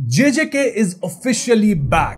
JJK is officially back.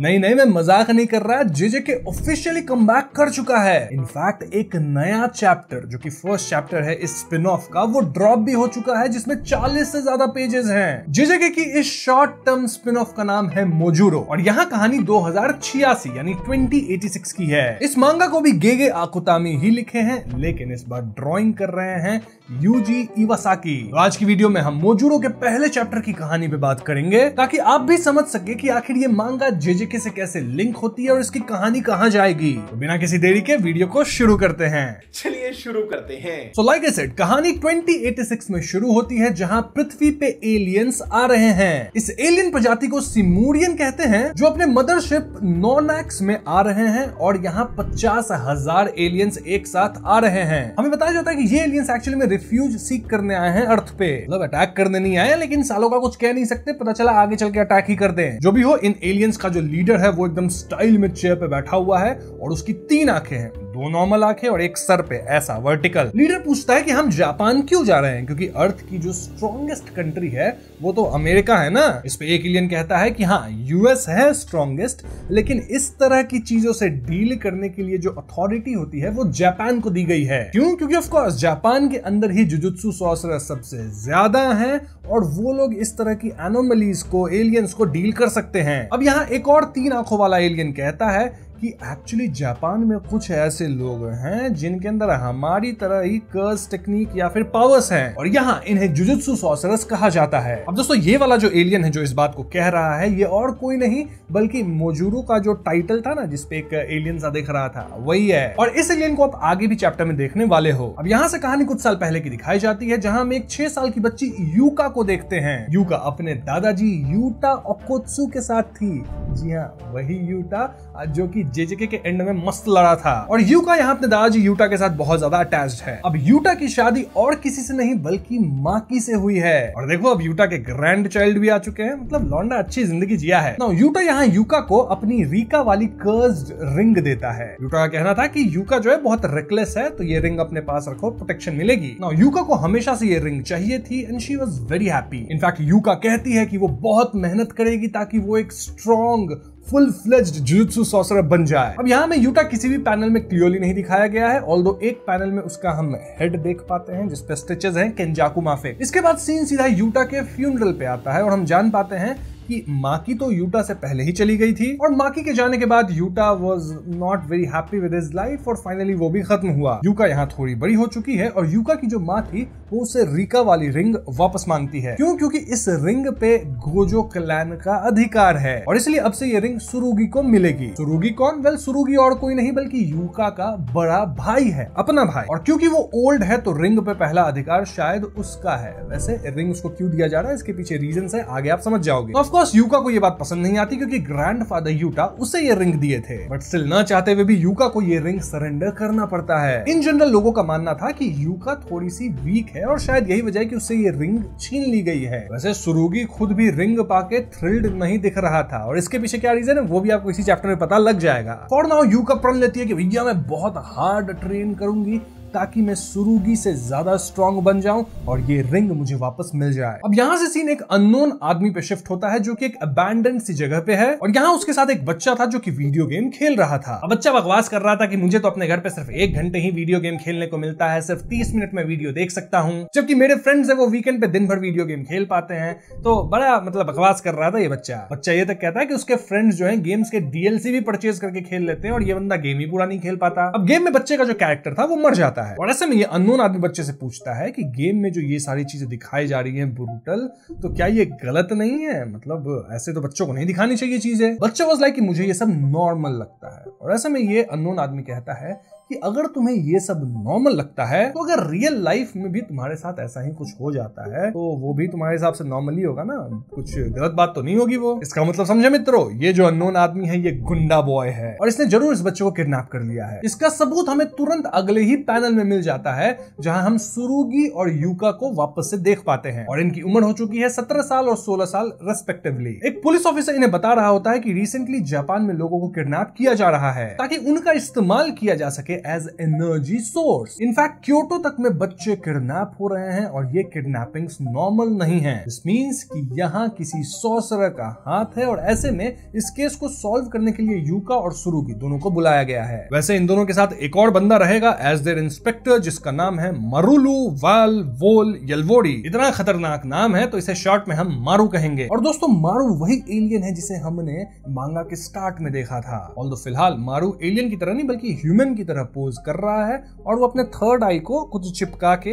नहीं, मैं मजाक नहीं कर रहा। JJK ऑफिशियली कमबैक कर चुका है। इनफैक्ट एक नया चैप्टर जो कि फर्स्ट चैप्टर है इस स्पिन ऑफ का, वो ड्रॉप भी हो चुका है, जिसमें 40 से ज्यादा पेजेस हैं। JJK की इस शॉर्ट टर्म स्पिन ऑफ का नाम है मोजूरो और यहाँ कहानी 2086 यानी 2086 की है। इस मांगा को भी गेगे आकुतामी ही लिखे हैं, लेकिन इस बार ड्रॉइंग कर रहे हैं यूजी इवासाकी। तो आज की वीडियो में हम मोजूरो के पहले चैप्टर की कहानी पे बात करेंगे, ताकि आप भी समझ सके कि आखिर ये मांगा JJK से कैसे लिंक होती है और इसकी कहानी कहां जाएगी। तो बिना किसी देरी के वीडियो को शुरू करते हैं। चलिए शुरू करते हैं। So like I said, कहानी 2086 में शुरू होती है, जहां पृथ्वी पे एलियंस आ रहे हैं। इस एलियन प्रजाति को सिमूरियन कहते हैं, जो अपने मदरशिप नॉनैक्स में आ रहे हैं और यहाँ 50,000 एलियंस एक साथ आ रहे हैं। हमें बताया जाता है कि ये एलियंस एक्चुअली में रिफ्यूज सीख करने आए हैं अर्थ पे। मतलब अटैक करने नहीं आए, लेकिन सालों का कुछ कह नहीं सकते, पता चला आगे चल के अटैक ही कर दें। जो भी हो, इन एलियंस का जो लीडर है वो एकदम स्टाइल में चेयर पे बैठा हुआ है और उसकी 3 आंखें हैं, 2 नॉर्मल आंखें और एक सर पे ऐसा वर्टिकल। लीडर पूछता है कि हम जापान क्यों जा रहे हैं, क्योंकि अर्थ की जो स्ट्रॉन्गेस्ट कंट्री है वो तो अमेरिका है ना। इस पे एक एलियन कहता है कि हाँ, यूएस है स्ट्रॉन्गेस्ट, लेकिन इस तरह की चीजों से डील करने के लिए जो अथॉरिटी होती है वो जापान को दी गई है। क्यों? क्योंकि ऑफ कोर्स जापान के अंदर ही जुजुत्सु सॉर्सरर सबसे ज्यादा हैं और वो लोग इस तरह की एनोमलीज को, एलियंस को डील कर सकते हैं। अब यहाँ एक और 3 आंखों वाला एलियन कहता है कि एक्चुअली जापान में कुछ ऐसे लोग हैं जिनके अंदर हमारी तरह ही कर्स टेक्निक या फिर पावर्स हैं और यहाँ इन्हें जुजुत्सु सॉर्सरर्स कहा जाता है। अब दोस्तों, ये वाला जो एलियन है जो इस बात को कह रहा है, ये और कोई नहीं बल्कि मोजूरो का जो टाइटल था ना, जिसपे एक एलियन सा दिख रहा था, वही है। और इस एलियन को आप आगे भी चैप्टर में देखने वाले हो। अब यहाँ से कहानी कुछ साल पहले की दिखाई जाती है, जहाँ हम एक 6 साल की बच्ची यूका को देखते हैं। यूका अपने दादाजी यूटा ओकोत्सु के साथ थी। जी हाँ, वही यूटा जो कि JJK के एंड में मस्त लड़ा था। और यूका यहाँ अपने दादाजी यूटा के साथ बहुत ज्यादा अटैच्ड है। अब यूटा की शादी और किसी से नहीं बल्कि माकी से हुई है। और देखो, अब यूटा के ग्रैंड चाइल्ड भी आ चुके हैं। मतलब लौंडा अच्छी जिंदगी जिया है। नाउ यूटा यहाँ यूका को अपनी रीका वाली कर्स्ड रिंग देता है। यूटा का कहना था कि यूका जो है बहुत रिकलेस है, तो ये रिंग अपने पास रखो, प्रोटेक्शन मिलेगी। नाउ यूका को हमेशा से ये रिंग चाहिए थी and she was very happy. In fact yucca कहती है कि वो बहुत मेहनत करेगी ताकि वो एक strong full fledged jujutsu sorcerer बन जाए। अब यहाँ में यूटा किसी भी पैनल में क्लियरली नहीं दिखाया गया है, ऑल्दो एक पैनल में उसका हम हेड देख पाते हैं जिसपे स्टिचेस हैं केंजाकू माफे। इसके बाद सीन सीधा यूटा के फ्यूनरल पे आता है और हम जान पाते हैं कि माकी तो यूटा से पहले ही चली गई थी और माकी के जाने के बाद Utah was not very happy with his life और फाइनली वो भी खत्म हुआ। यूका यहाँ थोड़ी बड़ी हो चुकी है और यूका की जो माँ थी वो उसे रीका वाली रिंग वापस मांगती है। क्यों? क्योंकि इस रिंग पे गोजो क्लैन का अधिकार है और इसलिए अब से ये रिंग सुरुगी को मिलेगी। सुरुगी कौन? वेल, सुरुगी और कोई नहीं बल्कि यूका का बड़ा भाई है, अपना भाई। और क्योंकि वो ओल्ड है तो रिंग पे पहला अधिकार शायद उसका है। वैसे रिंग उसको क्यों दिया जा रहा है, इसके पीछे रीजन है, आगे आप समझ जाओगे। ऑफ कोर्स यूका को ये बात पसंद नहीं आती क्योंकि ग्रैंडफादर यूटा उसे ये रिंग दिए थे, बट स्टिल न चाहते हुए भी यूका को ये रिंग सरेंडर करना पड़ता है। इन जनरल लोगों का मानना था कि यूका थोड़ी सी वीक है और शायद यही वजह है कि उससे ये रिंग छीन ली गई है। वैसे सुरुगी खुद भी रिंग पाके थ्रिल्ड नहीं दिख रहा था और इसके पीछे क्या रीजन है वो भी आपको इसी चैप्टर में पता लग जाएगा। फॉर नाउ यूका प्रण लेती है कि भैया मैं बहुत हार्ड ट्रेन करूंगी ताकि मैं सुरुगी से ज्यादा स्ट्रॉन्ग बन जाऊं और ये रिंग मुझे वापस मिल जाए। अब यहाँ से सीन एक अननोन आदमी पे शिफ्ट होता है जो कि एक अबैंडन्ड सी जगह पे है और यहाँ उसके साथ एक बच्चा था जो कि वीडियो गेम खेल रहा था। अब बच्चा बकवास कर रहा था कि मुझे तो अपने घर पे सिर्फ 1 घंटे ही वीडियो गेम खेलने को मिलता है, सिर्फ 30 मिनट में वीडियो देख सकता हूँ, जबकि मेरे फ्रेंड्स है वो वीकेंड पे दिन भर वीडियो गेम खेल पाते हैं। तो बड़ा मतलब बकवास कर रहा था ये बच्चा ये तक कहता है कि उसके फ्रेंड्स जो है गेम्स के DLC भी परचेज करके खेल लेते हैं और ये बंदा गेम ही पूरा नहीं खेल पाता। अब गेम में बच्चे का जो कैरेक्टर था वो मर जाता है और ऐसे में ये अननोन आदमी बच्चे से पूछता है कि गेम में जो ये सारी चीजें दिखाई जा रही हैं ब्रूटल, तो क्या ये गलत नहीं है? मतलब ऐसे तो बच्चों को नहीं दिखानी चाहिए चीजें। बच्चा वाज लाइक कि मुझे ये सब नॉर्मल लगता है और ऐसे में ये अननोन आदमी कहता है कि अगर तुम्हें ये सब नॉर्मल लगता है तो अगर रियल लाइफ में भी तुम्हारे साथ ऐसा ही कुछ हो जाता है तो वो भी तुम्हारे हिसाब से नॉर्मल ही होगा ना, कुछ गलत बात तो नहीं होगी वो। इसका मतलब समझे मित्रों, ये जो अननोन आदमी है ये गुंडा बॉय है और इसने जरूर इस बच्चे को किडनैप कर लिया है। इसका सबूत हमें तुरंत अगले ही पैनल में मिल जाता है जहां हम सुरुगी और यूका को वापस से देख पाते हैं और इनकी उम्र हो चुकी है 17 साल और 16 साल रेस्पेक्टिवली। एक पुलिस ऑफिसर इन्हें बता रहा होता है कि रिसेंटली जापान में लोगों को किडनैप किया जा रहा है ताकि उनका इस्तेमाल किया जा सके as energy source. In fact Kyoto तक में बच्चे किडनैप हो रहे हैं और ये किडनैपिंग्स नॉर्मल नहीं है। दिस मींस कि यहाँ किसी सॉर्सरर का हाथ है और ऐसे में इस केस को सॉल्व करने के लिए यूका और सुरुगी दोनों को बुलाया गया है। वैसे इन दोनों के साथ एक और बंदा रहेगा एज देयर इंस्पेक्टर, जिसका नाम है मारुलू वाल वोल यलवोडी। इतना खतरनाक नाम है तो इसे शॉर्ट में हम मारू कहेंगे। और दोस्तों मारू वही एलियन है जिसे हमने मांगा के स्टार्ट में देखा था। ऑल्दो फिलहाल मारू एलियन की तरह नहीं बल्कि ह्यूमन की तरह पोज कर रहा है और वो अपने थर्ड आई को कुछ चिपका के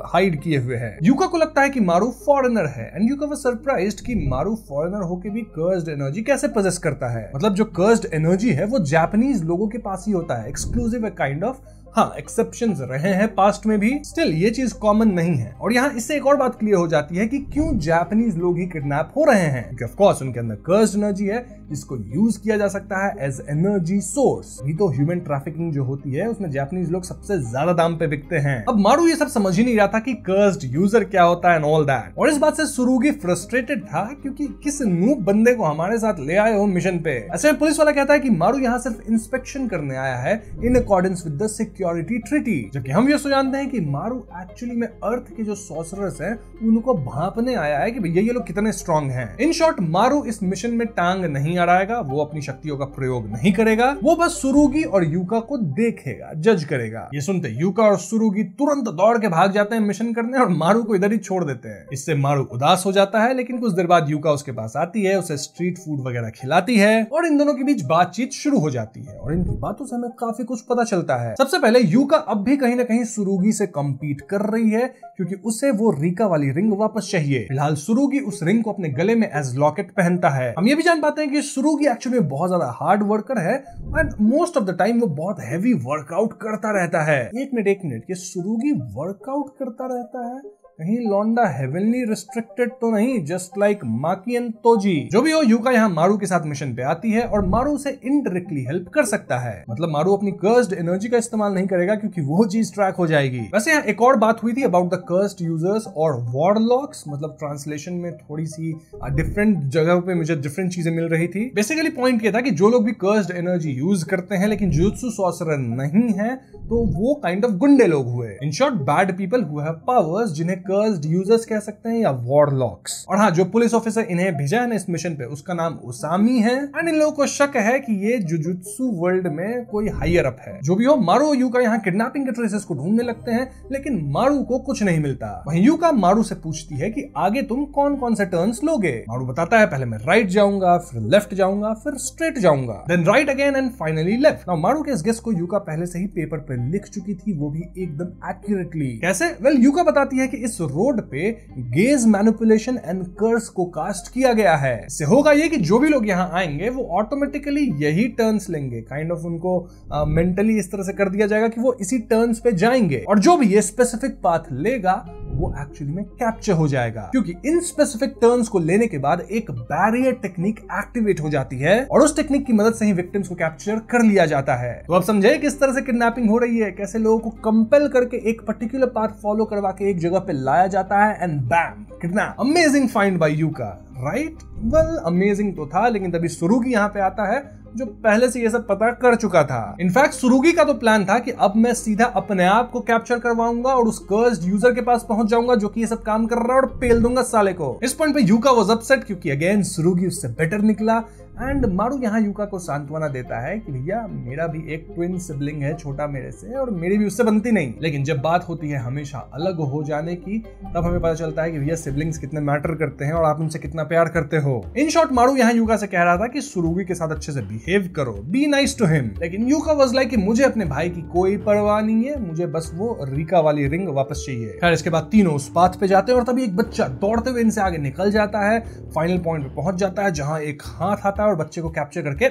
हाइड किए हुए है। यूका को लगता है कि मारू फॉरेनर है एंड यूका वाज सरप्राइज्ड कि मारू फॉरेनर होके भी कर्स्ड एनर्जी कैसे पोजेस करता है। मतलब जो कर्स्ड एनर्जी है वो जापानीज लोगों के पास ही होता है, एक्सक्लूसिव है काइंड ऑफ। हाँ, एक्सेप्शंस रहे हैं पास्ट में भी, स्टिल ये चीज कॉमन नहीं है। और यहाँ इससे एक और बात क्लियर हो जाती है कि क्यों जापानीज लोग ही किडनैप हो रहे हैं, क्योंकि ऑफ कोर्स उनके अंदर कर्स्ड एनर्जी है जिसको यूज किया जा सकता है एज एनर्जी सोर्स। ये तो ह्यूमन ट्रैफिकिंग जो होती है उसमें जापानीज लोग सबसे ज्यादा दाम पे बिकते हैं। अब मारू ये सब समझ ही नहीं रहा था कि कर्स्ड यूजर क्या होता है एंड ऑल दैट। और इस बात से सुरुगी फ्रस्ट्रेटेड था क्योंकि किस नूब बंदे को हमारे साथ ले आए हो मिशन पे। ऐसे में पुलिस वाला कहता है कि मारू यहाँ सिर्फ इंस्पेक्शन करने आया है in accordance with the security treaty. जबकि हम ये जानते हैं कि मारू एक्चुअली में अर्थ के जो सॉर्सरर्स हैं उनको भांपने आया है कि भैया ये लोग कितने स्ट्रांग हैं। इन शॉर्ट मारू इस मिशन में टांग नहीं अड़ाएगा, वो अपनी शक्तियों का प्रयोग नहीं करेगा, वो बस सुरुगी और यूका को देखेगा, जज करेगा। ये सुनते यूका और सुरुगी तुरंत दौड़ के भाग जाते हैं मिशन करने और मारू को इधर ही छोड़ देते हैं। इससे मारू उदास हो जाता है, लेकिन कुछ देर बाद यूका उसके पास आती है, उसे स्ट्रीट फूड वगैरह खिलाती है और इन दोनों के बीच बातचीत शुरू हो जाती है। और इनकी बातों से हमें काफी कुछ पता चलता है। सबसे पहले यूका अब भी कहीं ना कहीं सुरुगी से कम्पीट कर रही है क्योंकि उसे वो रीका वाली रिंग वापस चाहिए। फिलहाल सुरुगी उस रिंग को अपने गले में एज लॉकेट पहनता है। हम ये भी जान पाते हैं कि सुरुगी एक्चुअली बहुत ज्यादा हार्ड वर्कर है and most of the time वो बहुत हैवी वर्कआउट करता रहता है। एक मिनट, ये सुरुगी वर्कआउट करता रहता है? कहीं लौंडा हेवनली रिस्ट्रिक्टेड तो नहीं, जस्ट लाइक माकी एंड तोजी। जो भी हो, यूका यहाँ मारू के साथ मिशन पे आती है और मारू उसे इनडायरेक्टली हेल्प कर सकता है। मतलब मारू अपनी कर्स्ड एनर्जी का इस्तेमाल नहीं करेगा क्योंकि वो चीज ट्रैक हो जाएगी। वैसे यहाँ एक और बात हुई थी अबाउट द कर्स्ड यूजर्स और वॉरलॉक्स। मतलब ट्रांसलेशन में थोड़ी सी डिफरेंट जगह पे मुझे डिफरेंट चीजें मिल रही थी। बेसिकली पॉइंट ये था कि जो लोग भी कर्स्ड एनर्जी यूज करते हैं लेकिन जुजुत्सु सॉर्सरर नहीं है तो वो काइंड ऑफ गुंडे लोग हुए। In short bad people who have powers, जिन्हें कर्स्ड यूजर्स कह सकते हैं या वॉरलॉक्स। और हाँ, जो पुलिस ऑफिसर इन्हें भेजा है ना इस मिशन पे उसका नाम उसामी है एंड इन लोगों को शक है कि ये जुजुत्सु वर्ल्ड में कोई हायर अप है। जो भी हो, मारू और यूका यहाँ किडनैपिंग के ट्रेसेस को ढूंढने लगते हैं लेकिन मारू को कुछ नहीं मिलता। वहीं यूका मारू से पूछती है कि आगे तुम कौन कौन से टर्न्स लोगे। मारू बताता है पहले मैं राइट जाऊंगा, फिर लेफ्ट जाऊंगा, फिर स्ट्रेट जाऊंगा, then right again and finally left. Now मारू के इस गेस को यूका पहले से ही पेपर पे लिख चुकी थी, वो भी एकदम एक्यूरेटली। कैसे? वेल, यूका बताती है कि इस रोड पे गेज मैनिपुलेशन एंड कर्स को कास्ट किया गया है। इससे होगा ये कि जो भी लोग यहाँ आएंगे वो ऑटोमेटिकली यही टर्न्स लेंगे। काइंड ऑफ उनको मेंटली इस तरह से कर दिया जाएगा कि वो इसी टर्न्स पे जाएंगे और जो भी ये स्पेसिफिक पाथ लेगा वो एक्चुअली में कैप्चर हो जाएगा, क्योंकि इन स्पेसिफिक टर्न्स को लेने के बाद एक बैरियर टेक्निक एक्टिवेट हो जाती है और उस टेक्निक की मदद से ही विक्टिम्स को कैप्चर कर लिया जाता है। तो अब समझे किस तरह से किडनैपिंग हो रही है, कैसे लोगों को कंपेल करके एक पर्टिकुलर पाथ फॉलो करवा के एक जगह पे लाया जाता है and bam, kidnap. Amazing find by यूका, राइट? वेल, अमेजिंग तो था, लेकिन तभी सुरुगी यहाँ पे आता है जो पहले से ये सब पता कर चुका था। इनफैक्ट सुरुगी का तो प्लान था कि अब मैं सीधा अपने आप को कैप्चर करवाऊंगा और उस कर्स्ड यूजर के पास पहुंच जाऊंगा जो कि ये सब काम कर रहा है और पेल दूंगा साले को। इस पॉइंट पे यूका वाज अपसेट क्योंकि अगेन सुरुगी उससे बेटर निकला एंड मारू यहाँ यूका को सांत्वना देता है कि भैया मेरा भी एक ट्विन सिबलिंग है छोटा मेरे से और मेरी भी उससे बनती नहीं। लेकिन जब बात होती है हमेशा अलग हो जाने की तब हमें पता चलता है कि भैया सिबलिंग्स कितने मैटर करते हैं और आप उनसे कितना प्यार करते हो। इन शॉर्ट, मारू यहाँ यूका से कह रहा था कि सुरुगी के साथ अच्छे से बिहेव करो, बी नाइस टू हिम। लेकिन यूका वाज लाइक कि मुझे अपने भाई की कोई परवाह नहीं है, मुझे बस वो रीका वाली रिंग वापस चाहिए। खैर, इसके बाद तीनों उस पाथ पे जाते हैं और तभी एक बच्चा दौड़ते हुए इनसे आगे निकल जाता है, फाइनल पॉइंट पे पहुंच जाता है जहां एक हाथ आता है और बच्चे को कैप्चर करके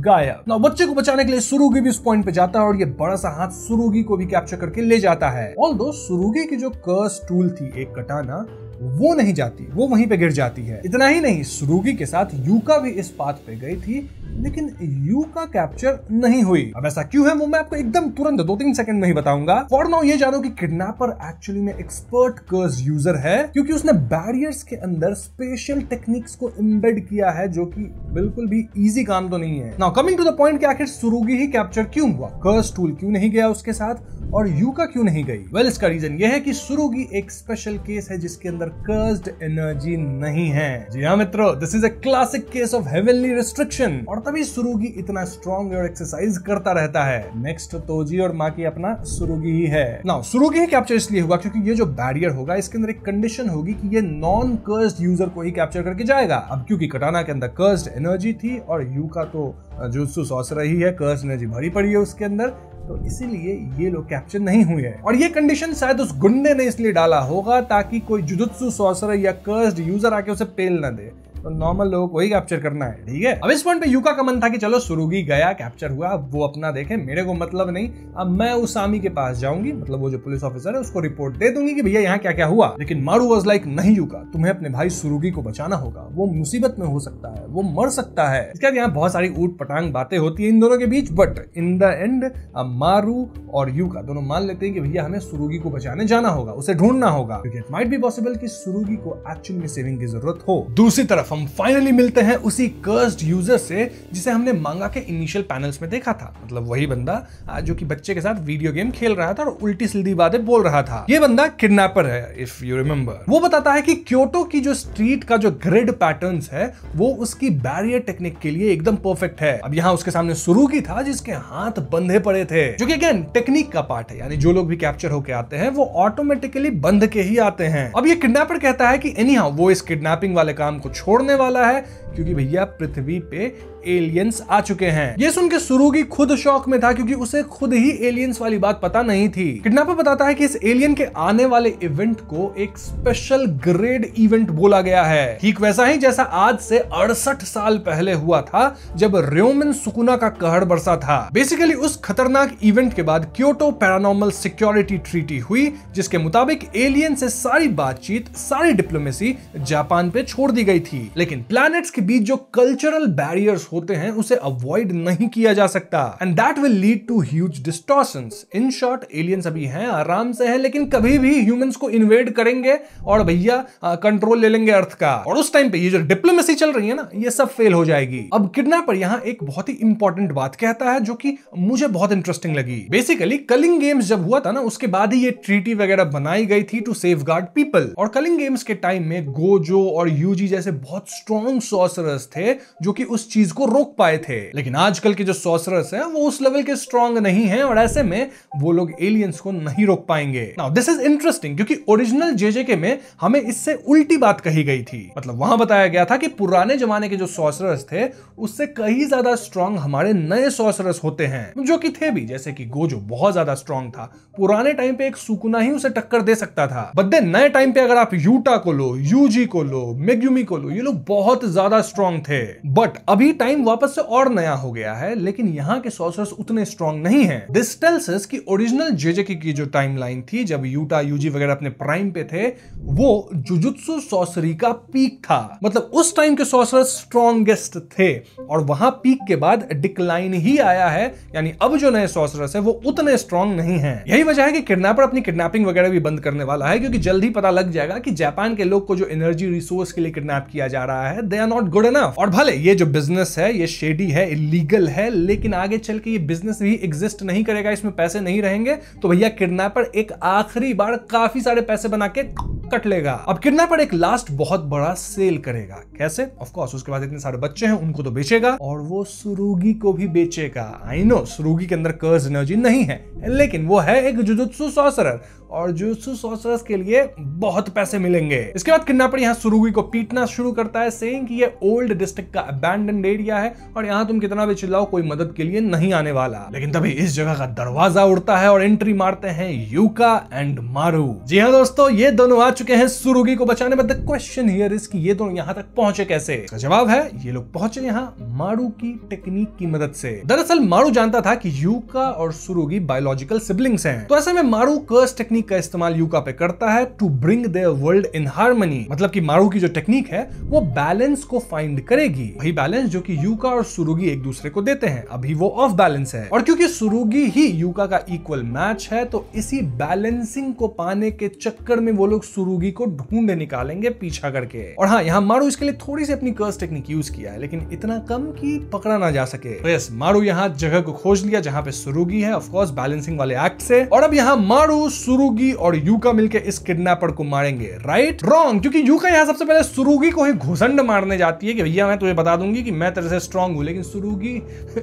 गायब। ना बच्चे को बचाने के लिए सुरुगी भी उस पॉइंट पे जाता है और ये बड़ा सा हाथ सुरुगी को भी कैप्चर करके ले जाता है। ऑल्दो सुरुगी की जो कर्स टूल थी एक कटाना, वो नहीं जाती, वो वहीं पे गिर जाती है। इतना ही नहीं, सुरुगी के साथ यूका भी इस पाथ पे गई थी लेकिन यूका कैप्चर नहीं हुई। अब ऐसा क्यों है वो मैं आपको एकदम तुरंत 2-3 सेकंड में ही बताऊंगा। फॉर नाउ ये जानो कि किडनैपर एक्चुअली में एक्सपर्ट कर्स यूजर है, क्योंकि उसने बैरियर्स के अंदर स्पेशल टेक्निक्स को एम्बेड किया है, जो कि बिल्कुल भी इजी काम तो नहीं है। Now coming to the point कि आखिर सुरुगी ही कैप्चर क्यों हुआ, कर्स टूल क्यों नहीं गया उसके साथ और यूका क्यों नहीं गई? वेल, इसका रीजन ये है कि सुरुगी एक स्पेशल केस है जिसके अंदर कर्स्ड एनर्जी नहीं है। जी हाँ मित्रों, this is a classic case of heavenly restriction, और तभी सुरुगी इतना स्ट्रॉन्ग और एक्सरसाइज करता रहता है। नेक्स्ट तोजी और माँ की अपना सुरुगी ही है। नाउ सुरुगी ही कैप्चर इसलिए होगा क्योंकि ये जो बैरियर होगा इसके अंदर एक कंडीशन होगी कि ये नॉन कर्स्ड यूजर को ही कैप्चर करके जाएगा। अब क्योंकि कटाना के अंदर कर्स्ड एनर्जी थी और यूका तो जुत्सु सॉर्सरर ही है, कर्स्ड एनर्जी भरी पड़ी है उसके अंदर, तो इसीलिए ये लोग कैप्चर नहीं हुए हैं। और ये कंडीशन शायद उस गुंडे ने इसलिए डाला होगा ताकि कोई जुजुत्सु सॉर्सरर या कर्स्ड यूजर आके उसे पेल ना दे, तो नॉर्मल लोगों को ही कैप्चर करना है। ठीक है, अब इस पॉइंट पे यूका का मन था कि चलो सुरुगी गया, कैप्चर हुआ, वो अपना देखे, मेरे को मतलब नहीं। अब मैं उसामी के पास जाऊंगी, मतलब वो जो पुलिस ऑफिसर है उसको रिपोर्ट दे दूंगी कि भैया यहाँ क्या क्या हुआ। लेकिन मारू वाज लाइक, नहीं यूका, तुम्हें अपने भाई सुरुगी को बचाना होगा, वो मुसीबत में हो सकता है, वो मर सकता है। इसके बाद यहाँ बहुत सारी ऊट पटांग बातें होती है इन दोनों के बीच, बट इन द एंड मारू और यूका दोनों मान लेते हैं कि भैया हमें सुरुगी को बचाने जाना होगा, उसे ढूंढना होगा, क्योंकि इट माइट बी पॉसिबल कि सुरुगी को एक्चुअली में सेविंग की जरूरत हो। दूसरी तरफ हम फाइनली मिलते हैं उसी कर्स्ड यूजर से जिसे हमने मांगा के इनिशियल पैनल्स में देखा था, मतलब वही बंदा जो कि बच्चे के साथ वीडियो गेम खेल रहा था और उल्टी सीधी बातें बोल रहा था। ये बंदा किडनैपर है, इफ यू रिमेंबर। वो बताता है कि क्योटो की जो स्ट्रीट का जो ग्रिड पैटर्न्स है वो उसकी बैरियर टेक्निक के लिए एकदम परफेक्ट है। अब यहाँ उसके सामने सुरुगी था जिसके हाथ बंधे पड़े थे, जो कि अगेन टेक्निक का पार्ट है, यानी जो लोग भी कैप्चर होके आते हैं वो ऑटोमेटिकली बंध के ही आते हैं। अब ये किडनैपर कहता है कि एनीहाउ वो इस किडनैपिंग वाले काम को छोड़ने वाला है क्योंकि भैया पृथ्वी पे एलियंस आ चुके हैं। ये सुन के सुरुगी खुद शॉक में था क्योंकि उसे खुद ही एलियंस वाली बात पता नहीं थी। किडनैपर बताता है कि इस एलियन के आने वाले इवेंट को एक स्पेशल ग्रेड इवेंट बोला गया है, ठीक वैसा ही जैसा आज से 68 साल पहले हुआ था जब र्योमेन सुकुना का कहर बरसा था। बेसिकली उस खतरनाक इवेंट के बाद क्योटो पैरानॉर्मल सिक्योरिटी ट्रीटी हुई, जिसके मुताबिक एलियन से सारी बातचीत, सारी डिप्लोमेसी जापान पे छोड़ दी गई थी। लेकिन प्लैनेट्स के बीच जो कल्चरल बैरियर्स होते हैं उसे अवॉइड नहीं किया जा सकता, and that will lead to huge distortions. In short, aliens अभी हैं, आराम से हैं, लेकिन कभी भी ह्यूमंस को इन्वेड करेंगे और भैया कंट्रोल ले लेंगे अर्थ का, और उस टाइम पे ये जो डिप्लोमेसी चल रही है ना, ये सब फेल हो जाएगी। अब किडनैपर यहाँ एक बहुत ही इंपॉर्टेंट बात कहता है जो कि मुझे बहुत इंटरेस्टिंग लगी। बेसिकली कलिंग गेम्स जब हुआ था ना, उसके बाद ही ये ट्रीटी वगैरह बनाई गई थी टू सेफगार्ड पीपल, और कलिंग गेम्स के टाइम में गोजो और यूजी जैसे बहुत स्ट्रॉन्ग सॉर्सरर्स थे जो कि उस चीज को रोक पाए थे। लेकिन आजकल के जो सॉर्सरर्स हैं वो उस लेवल के स्ट्रॉन्ग नहीं हैं, और ऐसे में वो लोग एलियंस को नहीं रोक पाएंगे। नाउ दिस इज इंटरेस्टिंग क्योंकि ओरिजिनल जेजेके में हमें इससे उल्टी बात कही गई थी। मतलब वहां बताया गया था कि पुराने जमाने के जो सॉर्सरर्स थे उससे कहीं ज्यादा स्ट्रॉन्ग हमारे नए सॉर्सरर्स होते हैं, जो कि थे भी, जैसे कि गोजो बहुत ज्यादा स्ट्रॉन्ग था। पुराने टाइम पे एक सुकुना ही उसे टक्कर दे सकता था, बट देन नए टाइम पे अगर आप यूटा को लो, यूजी को लो, मेग्युमी को लो, ये लोग बहुत ज्यादा स्ट्रॉन्ग थे। बट अभी टाइम वापस से और नया हो गया है, लेकिन यहाँ के सॉर्सरर्स उतने स्ट्रॉन्ग नहीं हैं। दिस टेल्स अस कि ओरिजिनल जेजेके की जो टाइमलाइन थी जब यूटा यूजी वगैरह अपने प्राइम पे थे, वो जुजुत्सु सॉर्सरी का पीक था। मतलब उस टाइम के सॉर्सरर्स स्ट्रॉन्गेस्ट थे, और वहां पीक के बाद डिक्लाइन ही आया है, यानी अब जो नए सॉर्सरर्स है वो उतने स्ट्रॉन्ग नहीं है। यही वजह है कि किडनैपर अपनी किडनैपिंग वगैरह भी बंद करने वाला है, क्योंकि जल्द ही पता लग जाएगा कि जापान के लोग को जो एनर्जी रिसोर्स के लिए किडनैप किया जा रहा है, they are not good enough. और भले ये जो बिजनेस है ये शेडी है, इलीगल है, लेकिन आगे चल के ये बिजनेस भी एग्जिस्ट नहीं करेगा, इसमें पैसे नहीं रहेंगे, तो भैया किडनैपर एक आखिरी बार काफी सारे पैसे बना के कट लेगा। अब किडनैपर एक लास्ट बहुत बड़ा सेल करेगा। कैसे? ऑफ कोर्स उसके बाद इतने सारे बच्चे हैं उनको तो बेचेगा, और वो सुरुगी को भी बेचेगा। आई नो सुरुगी के अंदर कर्स एनर्जी नहीं है, लेकिन वो है एक जुजुत्सु सॉर्सरर, और जुजुत्सु सॉर्सरर्स के लिए बहुत पैसे मिलेंगे। इसके बाद किडनैपर यहाँ सुरुगी को पीटना शुरू करता है, सेइंग कि ये ओल्ड डिस्ट्रिक्ट का अबैंडन्ड एरिया है और यहाँ तुम कितना भी चिल्लाओ कोई मदद के लिए नहीं आने वाला। लेकिन तभी इस जगह का दरवाजा उड़ता है और एंट्री मारते हैं यूका एंड मारू। जी हाँ दोस्तों, ये दोनों आ चुके हैं सुरुगी को बचाने, but the question here is कि ये दोनों यहाँ तक पहुंचे कैसे? इसका जवाब है ये लोग पहुंचे यहाँ मारू की टेक्निक की मदद से। दरअसल मारू जानता था कि यूका और सुरुगी बायोलॉजिकल सिबलिंग्स हैं, तो ऐसे में मारू कर्स टेक्निक टेक्निक का इस्तेमाल यूका पे करता है to bring their world in harmony. मतलब कि मारू की जो टेक्निक है वो बैलेंस को फाइंड करेगी, वही बैलेंस जो कि यूका और सुरुगी एक दूसरे को देते हैं। अभी वो ऑफ बैलेंस है और क्योंकि सुरुगी ही यूका का इक्वल मैच है तो इसी बैलेंसिंग को पाने के चक्कर में वो लोग सुरुगी को ढूंढ निकालेंगे पीछा करके। और हाँ, यहाँ मारू इसके लिए थोड़ी सी अपनी कर्स टेक्निक यूज किया है, लेकिन इतना कम कि पकड़ा ना जा सके। तो यस, मारू यहाँ जगह को खोज लिया जहां पे सुरुगी है, ऑफ कोर्स बैलेंसिंग वाले एक्ट से। और अब यहाँ मारू, सुरुगी और यूका मिलकर इस किडनैपर को मारेंगे। राइट? रॉन्ग, क्योंकि यूका यहाँ सबसे पहले सुरुगी को ही घुसंड मारने जाती है कि भैया मैं तुझे बता दूंगी कि मैं तेरे से स्ट्रांग हूं, लेकिन सुरुगी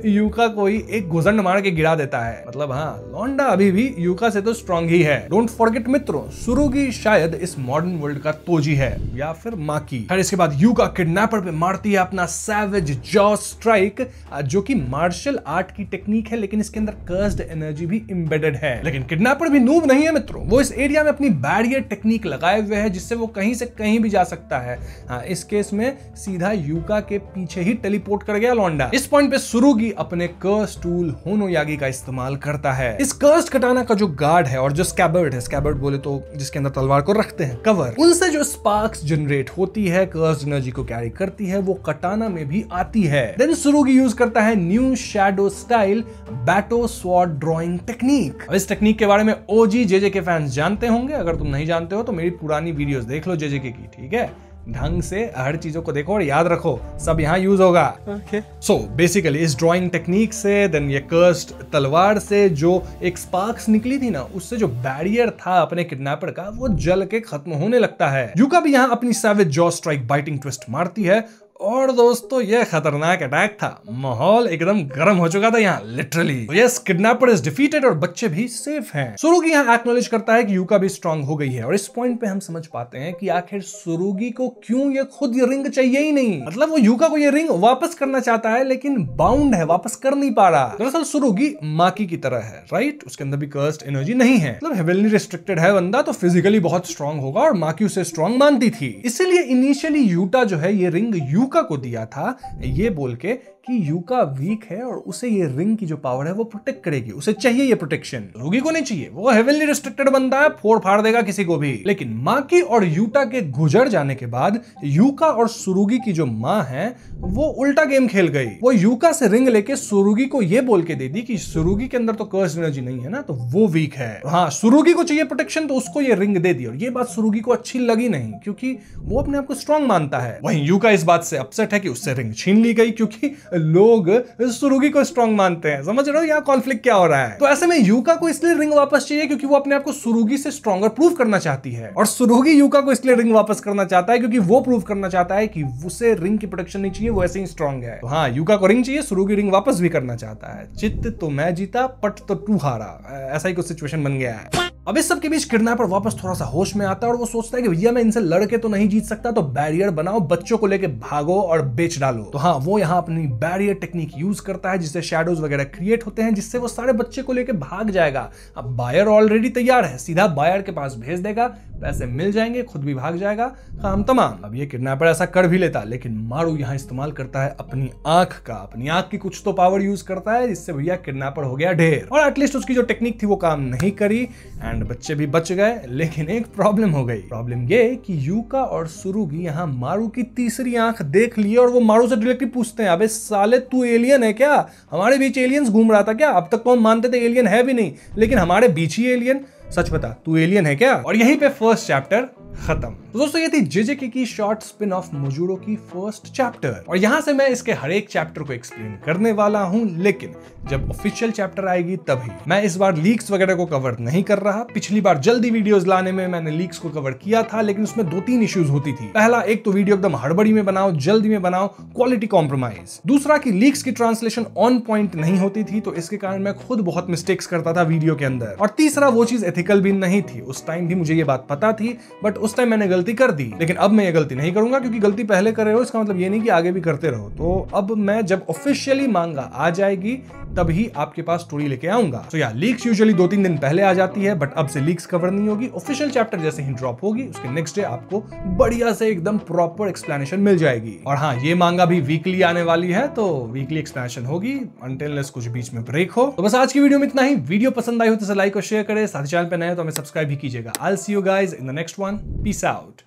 यूका को ही एक घुसंड मार के गिरा देता है। मतलब हाँ, लौंडा अभी भी यूका से तो स्ट्रांग ही है। डोंट फॉरगेट मित्रों, सुरुगी शायद इस मॉडर्न वर्ल्ड का तोजी है या फिर माकी। फिर इसके बाद यूका किडनैपर पे मारती है अपना सैवेज जॉ स्ट्राइक, जो कि मार्शल आर्ट की टेक्निक है, लेकिन इसके अंदर कर्स्ड एनर्जी भी एम्बेडेड है। लेकिन किडनैपर भी नूब नहीं है मित्रों, वो इस एरिया में अपनी बैरियर टेक्निक लगाए हुए है जिससे वो कहीं से कहीं भी जा सकता है। हाँ, इस केस में सीधा यूका के पीछे ही टेलीपोर्ट कर गया लौंडा। इस पॉइंट पे सुरुगी अपने कर्स टूल होनोयागी का इस्तेमाल करता है। इस कर्स कटाना का जो गार्ड है और जो स्कैबर्ड है, स्कैबर्ड बोले तो जिसके अंदर तलवार को रखते हैं कवर, उनसे जो स्पार्क्स जनरेट होती है, कर्स्ड एनर्जी को कैरी करती है, वो कटाना में भी आती है। देन सुरुगी यूज करता है new shadow style better sword drawing technique. इस टेक्निक के बारे में ओजी जेजे के फैंस जानते होंगे, अगर तुम नहीं जानते हो तो मेरी पुरानी वीडियोस देख लो जेजे की, ठीक है? ढंग से हर चीजों को देखो और याद रखो, सब यहाँ यूज होगा। सो बेसिकली इस ड्राइंग टेक्निक से, देन ये कर्स्ड तलवार से जो एक स्पार्क्स निकली थी ना, उससे जो बैरियर था अपने किडनैपर का, वो जल के खत्म होने लगता है। यूका भी यहाँ अपनी savage jaw strike biting twist मारती है और दोस्तों ये खतरनाक अटैक था। माहौल एकदम गर्म हो चुका था यहाँ लिटरली। तो यस, किडनैपर इज डिफीटेड और बच्चे भी सेफ हैं। सुरुगी यहाँ एक्नॉलेज करता है कि यूका भी स्ट्रांग हो गई है और इस पॉइंट पे हम समझ पाते हैं कि आखिर सुरुगी को क्यों ये खुद ये रिंग चाहिए ही नहीं। मतलब वो यूका को ये रिंग वापस करना चाहता है लेकिन बाउंड है, वापस कर नहीं पा रहा। दरअसल सुरुगी माकी की तरह है, राइट? उसके अंदर भी कर्स्ड एनर्जी नहीं है, मतलब हेविली रिस्ट्रिक्टेड है बंदा, तो फिजिकली बहुत स्ट्रांग होगा और माकी उसे स्ट्रांग मानती थी। इसीलिए इनिशियली यूटा जो है ये रिंग यूका को दिया था, ये बोल के कि यूका वीक है और उसे ये रिंग की जो पावर है वो प्रोटेक्ट करेगी, उसे चाहिए ये प्रोटेक्शन। सुरुगी को नहीं चाहिए, वो हेविली रिस्ट्रिक्टेड बंदा है, फोड़ फाड़ देगा किसी को भी। लेकिन माकी और यूटा के गुजर जाने के बाद यूका और सुरुगी की जो माँ है वो उल्टा गेम खेल गई। वो यूका से रिंग लेके सुरुगी को ये बोल के दे दी कि सुरुगी के अंदर तो कर्स्ड एनर्जी नहीं है ना, तो वो वीक है। हाँ, सुरुगी को चाहिए प्रोटेक्शन तो उसको ये रिंग दे दी और ये बात सुरुगी को अच्छी लगी नहीं, क्योंकि वो अपने आप को स्ट्रांग मानता है। वहीं यूका इस बात से अपसेट है कि उससे रिंग छीन ली गई, क्योंकि लोग सुरुगी को स्ट्रांग मानते हैं। समझ रहे हो यहाँ कॉन्फ्लिक्ट क्या हो रहा है? तो ऐसे में यूका को इसलिए रिंग वापस चाहिए क्योंकि वो अपने आप को सुरुगी से स्ट्रॉन्गर प्रूव करना चाहती है, और सुरुगी यूका को इसलिए रिंग वापस करना चाहता है क्योंकि वो प्रूव करना चाहता है कि उसे रिंग की प्रोटेक्शन नहीं चाहिए, वो ऐसे ही स्ट्रांग है। तो हाँ, यूका को रिंग चाहिए, सुरुगी रिंग वापस भी करना चाहता है। चित्त तो मैं जीता, पट तो तू हारा, ऐसा ही कुछ सिचुएशन बन गया है। अब इस सब के बीच किडनैपर वापस थोड़ा सा होश में आता है और वो सोचता है कि भैया मैं इनसे लड़के तो नहीं जीत सकता, तो बैरियर बनाओ, बच्चों को लेके भागो और बेच डालो। तो हाँ, वो यहाँ अपनी बैरियर टेक्निक यूज करता है जिससे शैडोज वगैरह क्रिएट होते हैं, जिससे वो सारे बच्चे को लेके भाग जाएगा। अब बायर ऑलरेडी तैयार है, सीधा बायर के पास भेज देगा, पैसे मिल जाएंगे, खुद भी भाग जाएगा, काम तमाम। अब ये किडनैपर ऐसा कर भी लेता, लेकिन मारू यहाँ इस्तेमाल करता है अपनी आंख का, अपनी आंख की कुछ तो पावर यूज करता है, जिससे भैया किडनैपर हो गया ढेर। और एटलीस्ट उसकी जो टेक्निक थी वो काम नहीं करी एंड बच्चे भी बच गए। लेकिन एक प्रॉब्लम हो गई। प्रॉब्लम ये कि यूका और सुरुगी यहाँ मारू की तीसरी आंख देख लिए और वो मारू से डायरेक्टली पूछते हैं, अबे साले तू एलियन है क्या? हमारे बीच एलियंस घूम रहा था क्या? अब तक तो हम मानते थे एलियन है भी नहीं, लेकिन हमारे बीच ही एलियन। सच बता, तू एलियन है क्या? और यहीं पे फर्स्ट चैप्टर खत्म। तो दोस्तों ये थी जेजेके की शॉर्ट स्पिन ऑफ मोजूरो की फर्स्ट चैप्टर, और यहां से मैं इसके हर एक चैप्टर को एक्सप्लेन करने वाला हूं, लेकिन जब ऑफिशियल चैप्टर आएगी तभी। मैं इस बार लीक्स वगैरह को कवर नहीं कर रहा। पिछली बार जल्दी वीडियोस लाने में मैंने लीक्स को कवर किया था, लेकिन उसमें 2-3 इश्यूज होती थी। पहला, एक तो वीडियो एकदम हड़बड़ी में बनाओ, जल्दी में बनाओ, क्वालिटी कॉम्प्रोमाइज। दूसरा कि लीक्स की ट्रांसलेशन ऑन पॉइंट नहीं होती थी, तो इसके कारण मैं खुद बहुत मिस्टेक्स करता था वीडियो के अंदर। और तीसरा, वो चीज एथिकल भी नहीं थी। उस टाइम भी मुझे ये बात पता थी, बट उस टाइम मैंने गलती कर दी। लेकिन अब मैं ये गलती नहीं करूंगा, क्योंकि गलती पहले कर रहे हो इसका मतलब ये नहीं कि आगे भी करते रहो। तो अब मैं जब ऑफिशियली मांगा आ जाएगी तभी आपके पास स्टोरी लेके आऊंगा। तो या लीक्स यूजुअली 2-3 दिन पहले आ जाती है, बट अब से लीक्स कवर नहीं होगी। ऑफिशियल चैप्टर जैसे ही ड्रॉप होगी उसके नेक्स्ट डे आपको बढ़िया से एकदम प्रॉपर एक्सप्लेनेशन मिल जाएगी। और हाँ, ये मांगा भी वीकली आने वाली है, तो वीकली एक्सप्लेनेशन होगी अनटिल कुछ बीच में ब्रेक हो। तो बस आज की वीडियो में इतना ही। वीडियो पसंद आई हो तो लाइक और शेयर करें, साथ ही चैनल पे नए हो तो हमें सब्सक्राइब भी कीजिएगा। I will see you guys in the next one. Peace out.